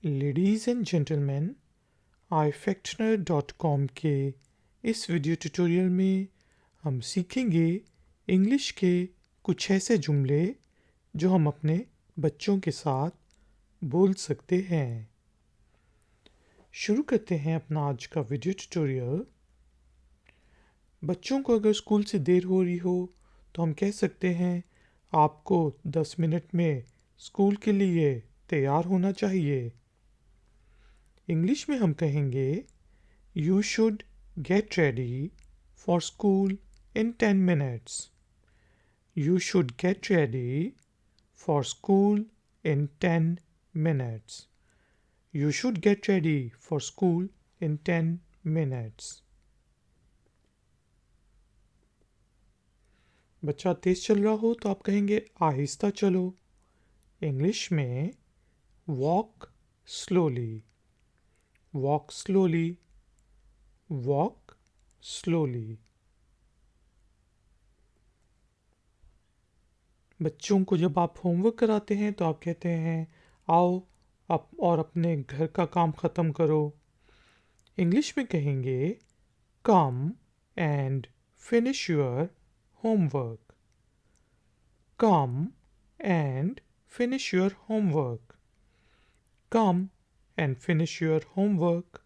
Ladies and gentleman, iFactioner.com के इस video tutorial में हम सीखेंगे इंग्लिश के कुछ ऐसे जुमले जो हम अपने बच्चों के साथ बोल सकते हैं। शुरू करते हैं अपना आज का वीडियो ट्यूटोरियल। बच्चों को अगर स्कूल से देर हो रही हो तो हम कह सकते हैं आपको 10 मिनट में स्कूल के लिए तैयार होना चाहिए। इंग्लिश में हम कहेंगे You should get ready for school in 10 minutes. You should get ready for school in 10 minutes. You should get ready for school in 10 minutes. बच्चा तेज चल रहा हो तो आप कहेंगे आहिस्ता चलो। इंग्लिश में walk slowly. Walk slowly. Walk slowly. बच्चों को जब आप होमवर्क कराते हैं तो आप कहते हैं आओ आप और अपने घर का काम ख़त्म करो। इंग्लिश में कहेंगे come and finish your homework. Come and finish your homework. Come and finish your homework.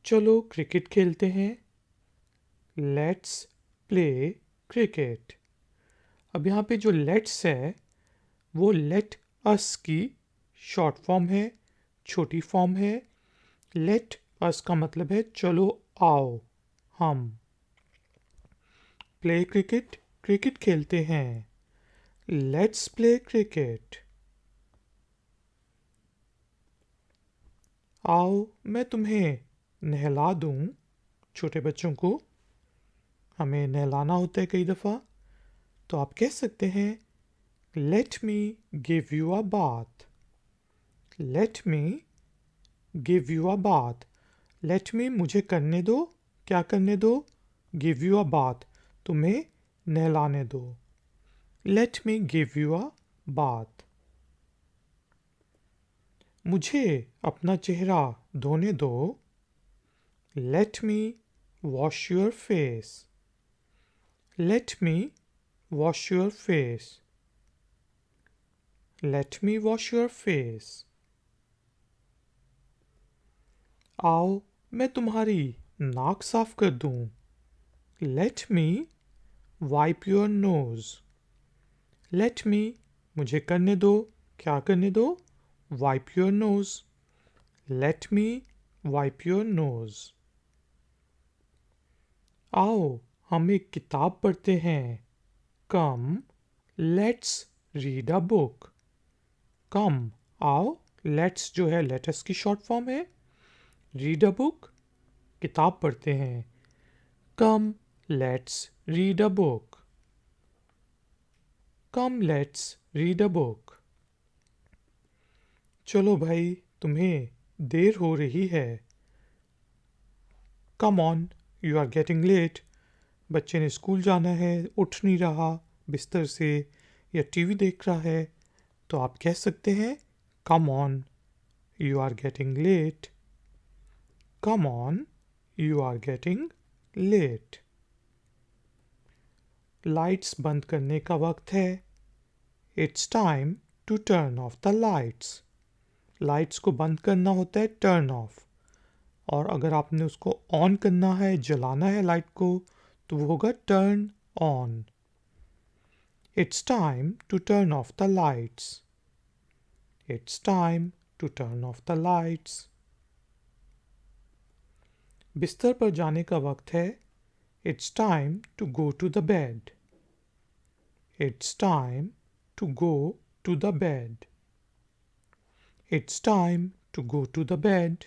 चलो क्रिकेट खेलते हैं। Let's play cricket. अब यहाँ पे जो लेट्स है वो लेट अस की शॉर्ट फॉर्म है, छोटी फॉर्म है। लेट अस का मतलब है चलो आओ हम। प्ले क्रिकेट, क्रिकेट खेलते हैं। Let's play cricket. आओ मैं तुम्हें नहला दूं। छोटे बच्चों को हमें नहलाना होता है कई दफ़ा, तो आप कह सकते हैं let me give you a bath. Let me give you a bath. Let me मुझे करने दो, क्या करने दो? गिव यू अ बाथ, तुम्हें नहलाने दो। Let me give you a bath. मुझे अपना चेहरा धोने दो। Let me wash your face. Let me wash your face. Let me wash your face. आओ मैं तुम्हारी नाक साफ कर दूं। Let me wipe your nose. Let me मुझे करने दो, क्या करने दो? Wipe your nose. Let me wipe your nose. आओ हम एक किताब पढ़ते हैं। Come let's read a book. कम आओ, लेट्स जो है लेटस की शॉर्ट फॉर्म है। रीड अ बुक, किताब पढ़ते हैं। Come let's read a book. Come let's read a book. चलो भाई तुम्हें देर हो रही है। Come on you are getting late. बच्चे ने स्कूल जाना है, उठ नहीं रहा बिस्तर से या टीवी देख रहा है, तो आप कह सकते हैं come on you are getting late. Come on you are getting late. Lights बंद करने का वक्त है। It's time to turn off the lights. Lights को बंद करना होता है टर्न ऑफ, और अगर आपने उसको ऑन करना है, जलाना है लाइट को, तो वो होगा turn on. It's time to turn off the lights. It's time to turn off the lights. बिस्तर पर जाने का वक्त है। It's time to go to the bed. It's time to go to the bed. It's time to go to the bed.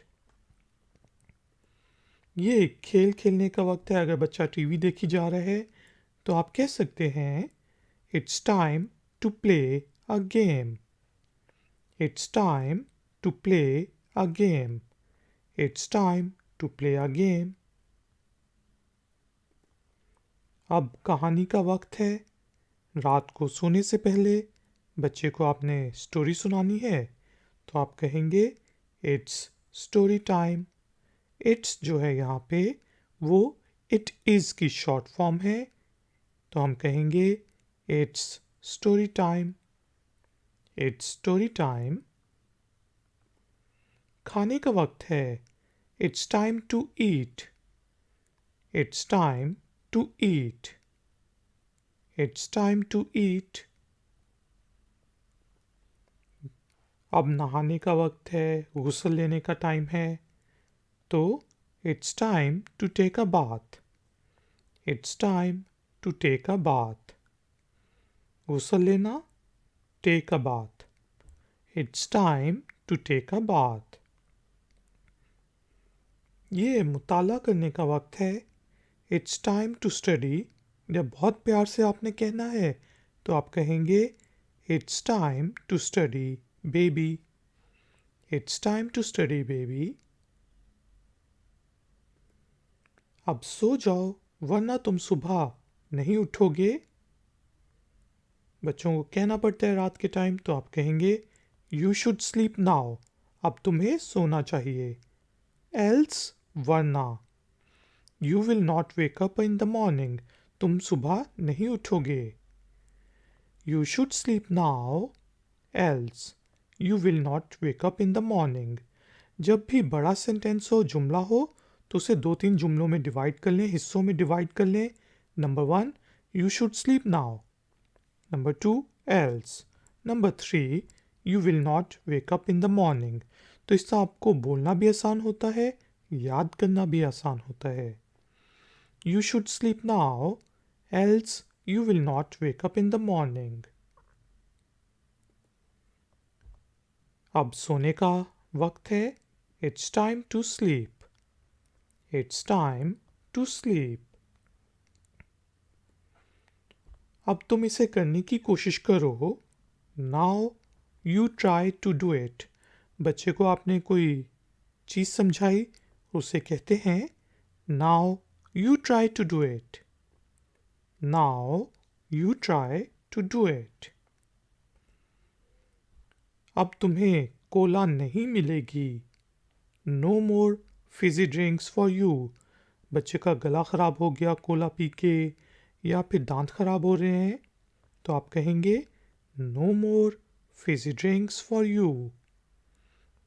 ये खेल खेलने का वक्त है। अगर बच्चा टीवी देखी जा रहा है तो आप कह सकते हैं it's time to play a game. It's time to play a game. It's time to play a game. अब कहानी का वक्त है। रात को सोने से पहले बच्चे को आपने स्टोरी सुनानी है तो आप कहेंगे इट्स स्टोरी टाइम। इट्स जो है यहाँ पे वो इट इज़ की शॉर्ट फॉर्म है, तो हम कहेंगे it's story time. It's story time. खाने का वक्त है, it's time to eat. It's time to eat. It's time to eat. अब नहाने का वक्त है, गुस्ल लेने का टाइम है, तो it's time to take a bath. It's time to take a bath. गुस्ल लेना, take a bath. It's time to take a bath. ये मुताला करने का वक्त है, इट्स टाइम टू स्टडी। जब बहुत प्यार से आपने कहना है तो आप कहेंगे it's time to study baby. It's time to study baby. अब सो जाओ वरना तुम सुबह नहीं उठोगे। बच्चों को कहना पड़ता है रात के टाइम, तो आप कहेंगे यू शुड स्लीप नाउ। अब तुम्हें सोना चाहिए। एल्स वरना। You will not wake up in the morning. तुम सुबह नहीं उठोगे। You should sleep now else you will not wake up in the morning. जब भी बड़ा सेंटेंस हो, जुमला हो, तो उसे 2-3 जुमलों में डिवाइड कर लें, हिस्सों में डिवाइड कर लें। Number 1, you should sleep now. Number 2, else. Number 3, you will not wake up in the morning. तो इससे आपको बोलना भी आसान होता है, याद करना भी आसान होता है। You should sleep now else you will not wake up in the morning. अब सोने का वक्त है, it's time to sleep. It's time to sleep. अब तुम इसे करने की कोशिश करो। Now you try to do it. बच्चे को आपने कोई चीज़ समझाई, उसे कहते हैं Now you try to do it. Now you try to do it. अब तुम्हें कोला नहीं मिलेगी। No more fizzy drinks for you. बच्चे का गला ख़राब हो गया कोला पी के, या फिर दांत ख़राब हो रहे हैं, तो आप कहेंगे no more fizzy drinks for you.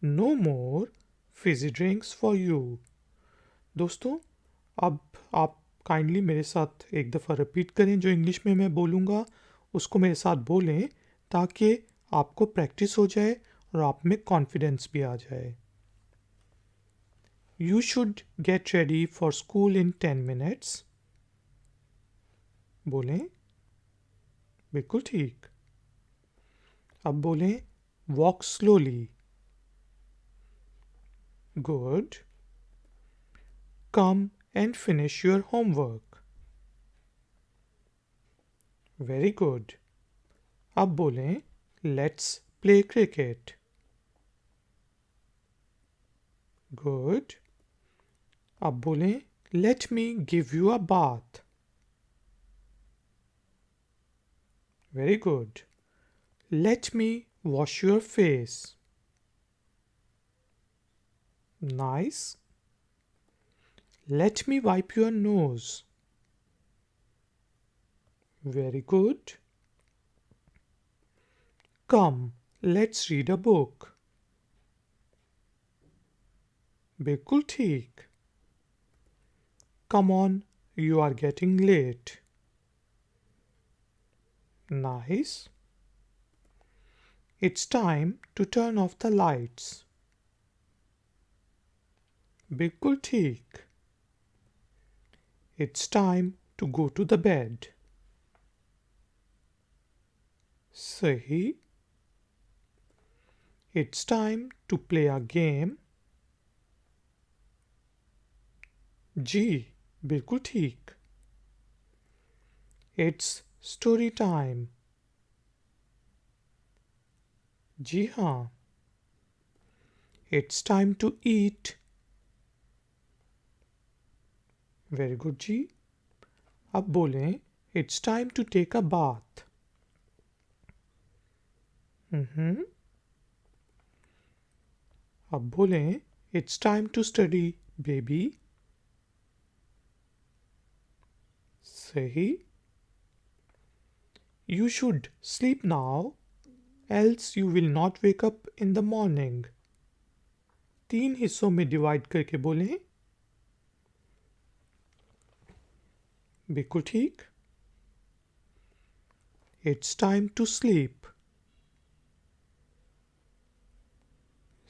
No more fizzy drinks for you. दोस्तों, अब आप काइंडली मेरे साथ एक दफ़ा रिपीट करें। जो इंग्लिश में मैं बोलूँगा उसको मेरे साथ बोलें, ताकि आपको प्रैक्टिस हो जाए और आप में कॉन्फिडेंस भी आ जाए। You should get ready for school in 10 minutes. बोलें, बिल्कुल ठीक। अब बोलें walk slowly. Good. Come and finish your homework. Very good. अब बोलें let's play cricket. Good. अब बोलें let me give you a bath. Very good. Let me wash your face. Nice. Let me wipe your nose. Very good. Come, let's read a book. बिल्कुल ठीक। Come on, you are getting late. Nice. It's time to turn off the lights. बिल्कुल ठीक। It's time to go to the bed. सही। It's time to play a game. जी, बिल्कुल ठीक। It's story time. जी हाँ। It's time to eat. Very good जी। अब बोलें It's time to take a bath. अब बोलें it's time to study baby. सही। You should sleep now else you will not wake up in the morning. 3 हिस्सों में divide करके बोलें। बिल्कुल ठीक। It's time to sleep.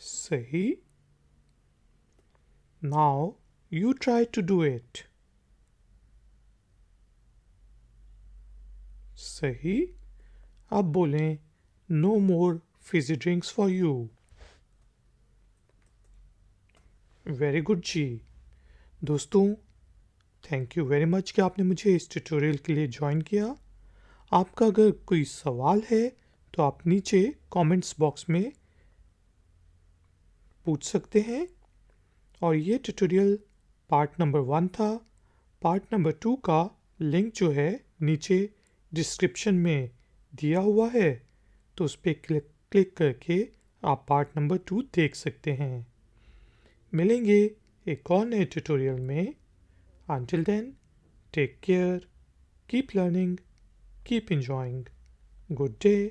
सही। Now you try to do it. सही। अब बोलें no more fizzy drinks for you. Very good जी। दोस्तों, थैंक यू वेरी मच कि आपने मुझे इस ट्यूटोरियल के लिए ज्वाइन किया। आपका अगर कोई सवाल है तो आप नीचे कमेंट्स बॉक्स में पूछ सकते हैं। और ये ट्यूटोरियल पार्ट नंबर 1 था। पार्ट नंबर 2 का लिंक जो है नीचे डिस्क्रिप्शन में दिया हुआ है, तो उस पर क्लिक करके आप पार्ट नंबर 2 देख सकते हैं। मिलेंगे एक और नए ट्यूटोरियल में। Until then, take care, keep learning, keep enjoying. Good day.